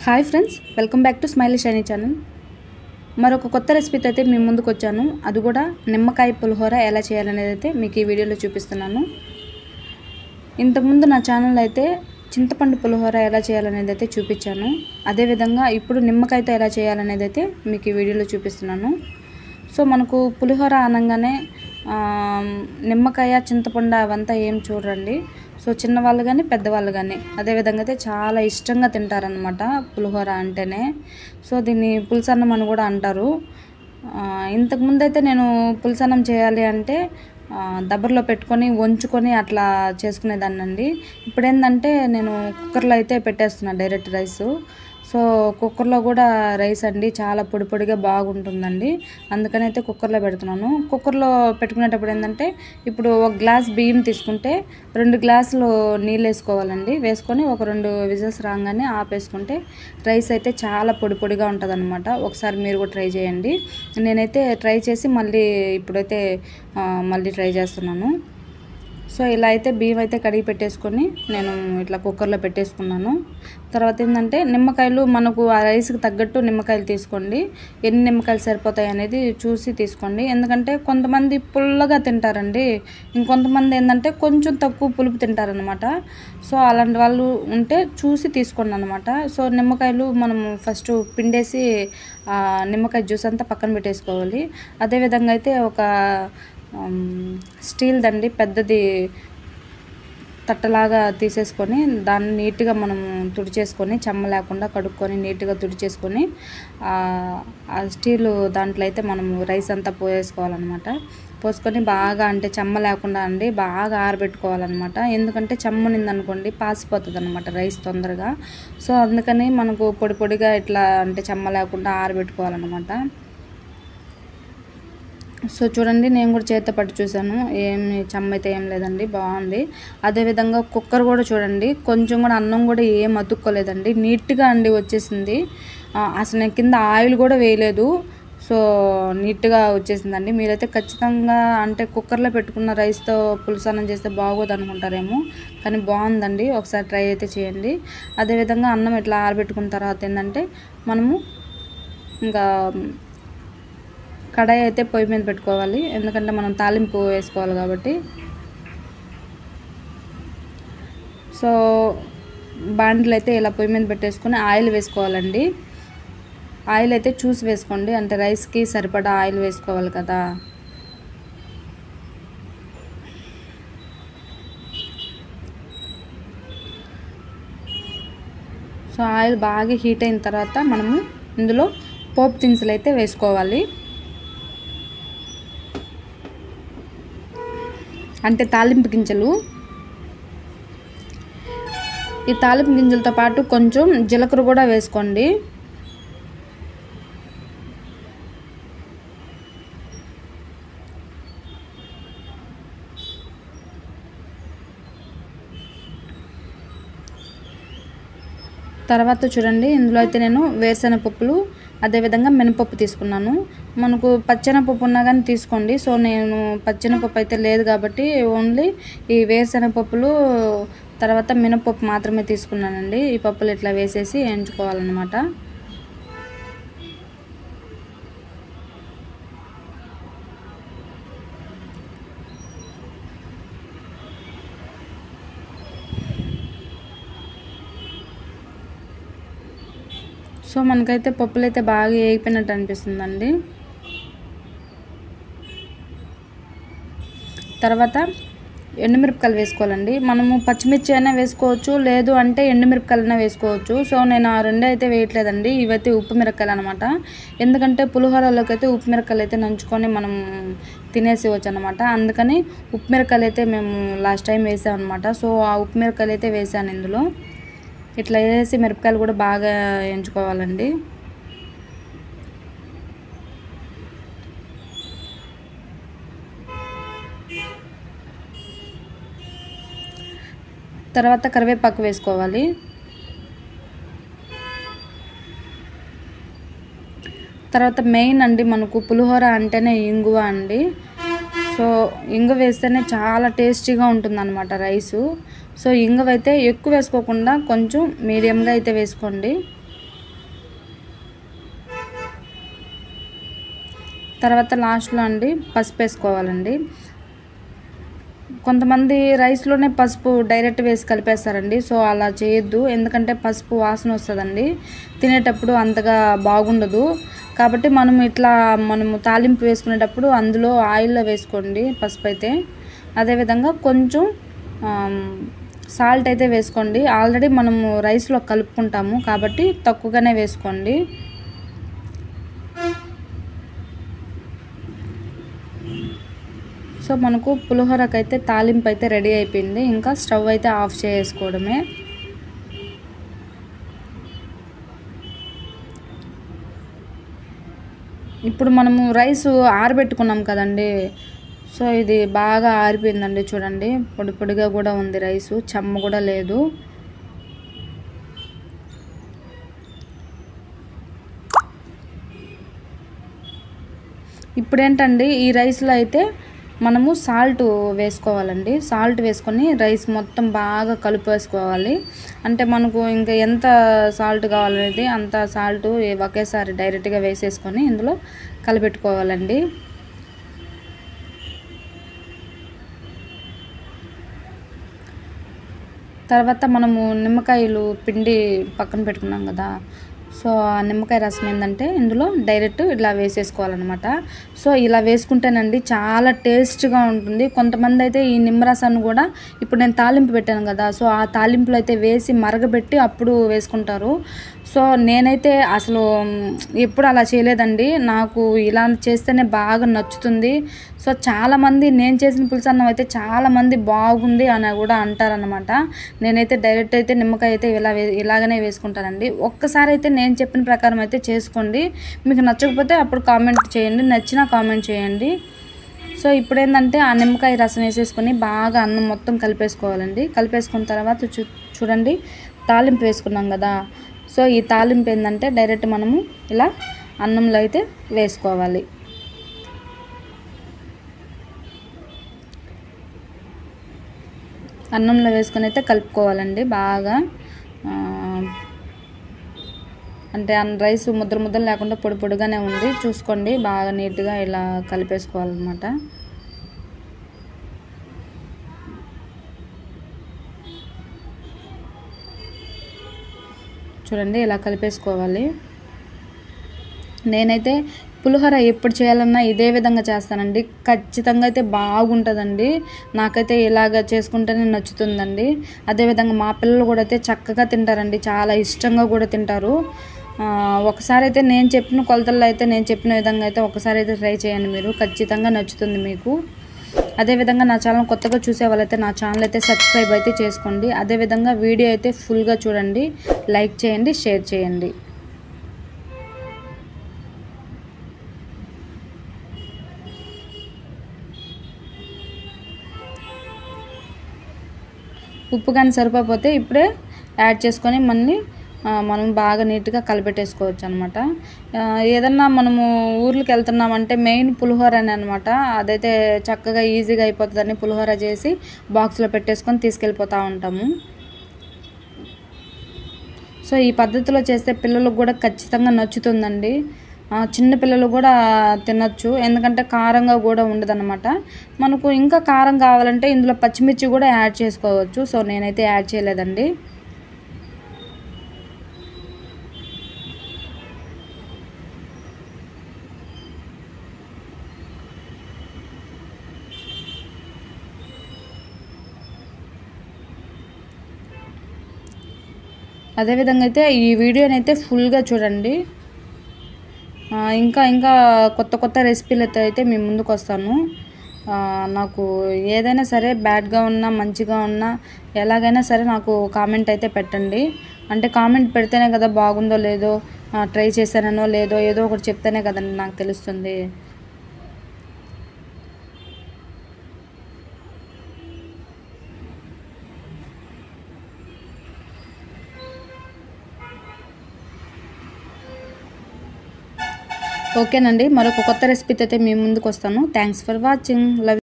Hi friends, welcome back to smiley shiny channel. మరొక కొత్త రెసిపీతో అయితే మీ ముందుకు వచ్చాను. అది కూడా నిమ్మకాయ పులిహోర ఎలా చేయాలనేది అయితే మీకు ఈ వీడియోలో చూపిస్తున్నాను. ఇంతకుముందు నా ఛానల్ అయితే చింతపండు పులిహోర ఎలా చేయాలనేది అయితే చూపించాను. అదేవిధంగా ఇప్పుడు నిమ్మకాయతో ఎలా చేయాలనేది అయితే మీకు ఈ వీడియోలో చూపిస్తున్నాను. సో మనకు పులిహోర అనగానే నిమ్మకాయ చింతపండు అవంతా ఏం చూడండి. సో చిన్నవాళ్ళు కానీ పెద్దవాళ్ళు కానీ అదేవిధంగా అయితే చాలా ఇష్టంగా తింటారనమాట పులిహోర అంటేనే. సో దీన్ని పులుసన్నం అని కూడా అంటారు. ఇంతకుముందు అయితే నేను పులుసన్నం చేయాలి అంటే దబ్బర్లో పెట్టుకొని వంచుకొని అట్లా చేసుకునేదాన్ని అండి. ఇప్పుడు ఏంటంటే నేను కుక్కర్లో అయితే పెట్టేస్తున్నాను డైరెక్ట్ రైస్. సో కుక్కర్లో కూడా రైస్ అండి చాలా పొడి పొడిగా బాగుంటుందండి. అందుకని అయితే కుక్కర్లో పెడుతున్నాను. కుక్కర్లో పెట్టుకునేటప్పుడు ఏంటంటే ఇప్పుడు ఒక గ్లాస్ బియ్యం తీసుకుంటే 2 గ్లాసులు నీళ్ళు వేసుకోవాలండి. వేసుకొని ఒక 2 విజిల్స్ రాగానే ఆపేసుకుంటే రైస్ అయితే చాలా పొడి పొడిగా ఉంటుంది అనమాట. ఒకసారి మీరు కూడా ట్రై చేయండి. నేనైతే ట్రై చేసి ఇప్పుడైతే మళ్ళీ ట్రై చేస్తున్నాను. సో ఇలా అయితే బియ్యం అయితే కడిగి పెట్టేసుకొని నేను ఇట్లా కుక్కర్లో పెట్టేసుకున్నాను. తర్వాత ఏంటంటే నిమ్మకాయలు మనకు ఆ రైస్కి తగ్గట్టు నిమ్మకాయలు తీసుకోండి. ఎన్ని నిమ్మకాయలు సరిపోతాయి అనేది చూసి తీసుకోండి. ఎందుకంటే కొంతమంది పుల్లగా తింటారండి, ఇంకొంతమంది ఏంటంటే కొంచెం తక్కువ పులుపు తింటారనమాట. సో అలాంటి వాళ్ళు ఉంటే చూసి తీసుకోండి అనమాట. సో నిమ్మకాయలు మనం ఫస్ట్ పిండేసి నిమ్మకాయ జ్యూస్ అంతా పక్కన పెట్టేసుకోవాలి. అదేవిధంగా అయితే ఒక స్టీల్ దండి పెద్దది తట్టలాగా తీసేసుకొని దాన్ని నీట్గా మనం తుడిచేసుకొని చెమ్మ లేకుండా కడుక్కొని నీట్గా తుడిచేసుకొని ఆ స్టీలు దాంట్లో అయితే మనం రైస్ అంతా పోసేసుకోవాలన్నమాట. పోసుకొని బాగా అంటే చెమ్మ లేకుండా అండి బాగా ఆరబెట్టుకోవాలన్నమాట. ఎందుకంటే చెమ్మనిందనుకోండి పాసిపోతుంది అనమాట రైస్ తొందరగా. సో అందుకని మనకు పొడి పొడిగా ఇట్లా అంటే చెమ్మ లేకుండా ఆరబెట్టుకోవాలన్నమాట. సో చూడండి, నేను కూడా చేతితో పట్టి చూసాను, ఏమి చెమ్మ అయితే ఏం లేదండి, బాగుంది. అదేవిధంగా కుక్కర్ కూడా చూడండి, కొంచెం కూడా అన్నం కూడా ఏం అతుక్కోలేదండి, నీట్గా అండి వచ్చేసింది. అసలు నేను కింద ఆయిల్ కూడా వేయలేదు. సో నీట్గా వచ్చేసిందండి. మీరైతే ఖచ్చితంగా అంటే కుక్కర్లో పెట్టుకున్న రైస్తో పులుసన్నం చేస్తే బాగోదు అనుకుంటారేమో, కానీ బాగుందండి. ఒకసారి ట్రై అయితే చేయండి. అదేవిధంగా అన్నం ఇట్లా ఆరబెట్టుకున్న తర్వాత ఏంటంటే మనము ఇంకా కడాయి అయితే పొయ్యి మీద పెట్టుకోవాలి. ఎందుకంటే మనం తాలింపు వేసుకోవాలి కాబట్టి. సో బాండిలు అయితే ఇలా పొయ్యి మీద పెట్టేసుకొని ఆయిల్ వేసుకోవాలండి. ఆయిల్ అయితే చూసి వేసుకోండి, అంటే రైస్కి సరిపడా ఆయిల్ వేసుకోవాలి కదా. సో ఆయిల్ బాగా హీట్ అయిన తర్వాత మనము ఇందులో పోపు దినుసులు అయితే వేసుకోవాలి. అంటే తాలింపు గింజలు. ఈ తాలింపు గింజలతో పాటు కొంచెం జీలకర్ర కూడా వేసుకోండి. తర్వాత చూడండి, ఇందులో అయితే నేను వేరుశనగపప్పులు అదేవిధంగా మినపప్పు తీసుకున్నాను. మనకు పచ్చెనపప్పు ఉన్నా కానీ తీసుకోండి. సో నేను పచ్చెనపప్పు అయితే లేదు కాబట్టి ఓన్లీ ఈ వేరుశనగపప్పులు తర్వాత మినపప్పు మాత్రమే తీసుకున్నానండి. ఈ పప్పులు ఇట్లా వేసేసి వేయించుకోవాలన్నమాట. సో మనకైతే పప్పులు అయితే బాగా వేగిపోయినట్టు అనిపిస్తుందండి. తర్వాత ఎండుమిరపకాయలు వేసుకోవాలండి. మనము పచ్చిమిర్చి అయినా వేసుకోవచ్చు, లేదు అంటే ఎండుమిరపకాయలైనా వేసుకోవచ్చు. సో నేను ఆ రెండే అయితే వేయట్లేదండి, ఇవైతే ఉప్పు మిరపకాయలు అనమాట. ఎందుకంటే పులిహోరలోకి అయితే ఉప్పు మిరపకాయలు అయితే నంచుకొని మనం తినేసేవచ్చు అనమాట. అందుకని ఉప్పు మిరపకాయలు అయితే మేము లాస్ట్ టైం వేసాం అనమాట. సో ఆ ఉప్పు మిరపకాయలు అయితే వేసాను ఇందులో. ఇట్లా వేసి మిరపకాయలు కూడా బాగా వేయించుకోవాలండి. తర్వాత కరివేపాకు వేసుకోవాలి. తర్వాత మెయిన్ అండి మనకు పులిహోర అంటేనే ఇంగువ అండి. సో ఇంగువ వేస్తేనే చాలా టేస్టీగా ఉంటుందన్నమాట రైసు. సో ఇంగువ అయితే ఎక్కువ వేసుకోకుండా కొంచెం మీడియంగా అయితే వేసుకోండి. తర్వాత లాస్ట్లో అండి పసుపు వేసుకోవాలండి. కొంతమంది రైస్లోనే పసుపు డైరెక్ట్ వేసి కలిపేస్తారండి. సో అలా చేయొద్దు, ఎందుకంటే పసుపు వాసన వస్తుందండి, తినేటప్పుడు అంతగా బాగుండదు. కాబట్టి మనము తాలింపు వేసుకునేటప్పుడు అందులో ఆయిల్లో వేసుకోండి పసుపు అయితే. అదేవిధంగా కొంచెం సాల్ట్ అయితే వేసుకోండి. ఆల్రెడీ మనము రైస్లో కలుపుకుంటాము కాబట్టి తక్కువగానే వేసుకోండి. సో మనకు పులిహోరకైతే తాలింపు అయితే రెడీ అయిపోయింది. ఇంకా స్టవ్ అయితే ఆఫ్ చేసుకోవడమే. ఇప్పుడు మనము రైస్ ఆరబెట్టుకున్నాం కదండి, సో ఇది బాగా ఆరిపోయిందండి. చూడండి పొడి పొడిగా కూడా ఉంది రైసు, చెమ్మ కూడా లేదు. ఇప్పుడేంటండి ఈ రైస్లో అయితే మనము సాల్ట్ వేసుకోవాలండి. సాల్ట్ వేసుకొని రైస్ మొత్తం బాగా కలిపేసుకోవాలి. అంటే మనకు ఇంకా ఎంత సాల్ట్ కావాలనేది అంత సాల్ట్ ఒకేసారి డైరెక్ట్గా వేసేసుకొని ఇందులో కలిపెట్టుకోవాలండి. తర్వాత మనము నిమ్మకాయలు పిండి పక్కన పెట్టుకున్నాం కదా, సో ఆ నిమ్మకాయ రసం ఏంటంటే ఇందులో డైరెక్ట్ ఇలా వేసేసుకోవాలన్నమాట. సో ఇలా వేసుకుంటేనండి చాలా టేస్ట్గా ఉంటుంది. కొంతమంది అయితే ఈ నిమ్మరసాన్ని కూడా ఇప్పుడు నేను తాలింపు పెట్టాను కదా, సో ఆ తాలింపులో అయితే వేసి మరగబెట్టి అప్పుడు వేసుకుంటారు. సో నేనైతే అసలు ఎప్పుడు అలా చేయలేదండి, నాకు ఇలా చేస్తేనే బాగా నచ్చుతుంది. సో చాలామంది నేను చేసిన పులుసన్నం అయితే చాలామంది బాగుంది అని కూడా అంటారనమాట. నేనైతే డైరెక్ట్ అయితే నిమ్మకాయ అయితే ఇలాగనే వేసుకుంటానండి. ఒక్కసారి అయితే నేను చెప్పిన ప్రకారం అయితే చేసుకోండి. మీకు నచ్చకపోతే అప్పుడు కామెంట్ చేయండి, నచ్చినా కామెంట్ చేయండి. సో ఇప్పుడు ఏంటంటే ఆ నిమ్మకాయ రసం వేసేసుకొని బాగా అన్నం మొత్తం కలిపేసుకోవాలండి. కలిపేసుకున్న తర్వాత చూడండి తాలింపు వేసుకున్నాం కదా, సో ఈ తాలింపు ఏంటంటే డైరెక్ట్ మనము ఇలా అన్నంలో అయితే వేసుకోవాలి. అన్నంలో వేసుకొని అయితే కలుపుకోవాలండి బాగా. అంటే రైస్ ముద్దలు లేకుండా పొడి పొడిగానే ఉంది, చూసుకోండి బాగా నీట్గా ఇలా కలిపేసుకోవాలన్నమాట. చూడండి ఇలా కలిపేసుకోవాలి. నేనైతే పులిహోర ఎప్పుడు చేయాలన్నా ఇదే విధంగా చేస్తానండి, ఖచ్చితంగా అయితే బాగుంటుందండి. నాకైతే ఇలాగ చేసుకుంటేనే నచ్చుతుందండి. అదేవిధంగా మా పిల్లలు కూడా అయితే చక్కగా తింటారండి, చాలా ఇష్టంగా కూడా తింటారు. ఒకసారి అయితే నేను చెప్పిన కొలతల్లో అయితే నేను చెప్పిన విధంగా అయితే ఒకసారి అయితే ట్రై చేయండి, మీరు ఖచ్చితంగా నచ్చుతుంది మీకు. అదేవిధంగా నా ఛానల్ కొత్తగా చూసే వాళ్ళైతే నా ఛానల్ అయితే సబ్స్క్రైబ్ అయితే చేసుకోండి. అదేవిధంగా వీడియో అయితే ఫుల్గా చూడండి, లైక్ చేయండి, షేర్ చేయండి. ఉప్పు కానీ సరిపోతే ఇప్పుడే యాడ్ చేసుకొని మనం బాగా నీట్గా కలిపెట్టేసుకోవచ్చు అనమాట. ఏదన్నా మనము ఊర్లకు వెళ్తున్నామంటే మెయిన్ పులిహోర అని అనమాట, అదైతే చక్కగా ఈజీగా అయిపోతుందని పులిహోర చేసి బాక్స్లో పెట్టేసుకొని తీసుకెళ్ళిపోతూ ఉంటాము. సో ఈ పద్ధతిలో చేస్తే పిల్లలకు కూడా ఖచ్చితంగా నచ్చుతుందండి. చిన్న పిల్లలు కూడా తినచ్చు, ఎందుకంటే కారంగా కూడా ఉండదన్నమాట. మనకు ఇంకా కారం కావాలంటే ఇందులో పచ్చిమిర్చి కూడా యాడ్ చేసుకోవచ్చు. సో నేనైతే యాడ్ చేయలేదండి. అదేవిధంగా అయితే ఈ వీడియోని అయితే ఫుల్గా చూడండి. ఇంకా కొత్త రెసిపీలు అయితే మీ ముందుకు వస్తాను. నాకు ఏదైనా సరే బ్యాడ్గా ఉన్నా మంచిగా ఉన్నా ఎలాగైనా సరే నాకు కామెంట్ అయితే పెట్టండి. అంటే కామెంట్ పెడితేనే కదా బాగుందో లేదో, ట్రై చేశానో లేదో ఏదో ఒకటి చెప్తేనే కదండి నాకు తెలుస్తుంది. ఓకేనండి, మరొక కొత్త రెసిపీతో అయితే మీ ముందుకు వస్తాను. Thanks for watching. లవ్.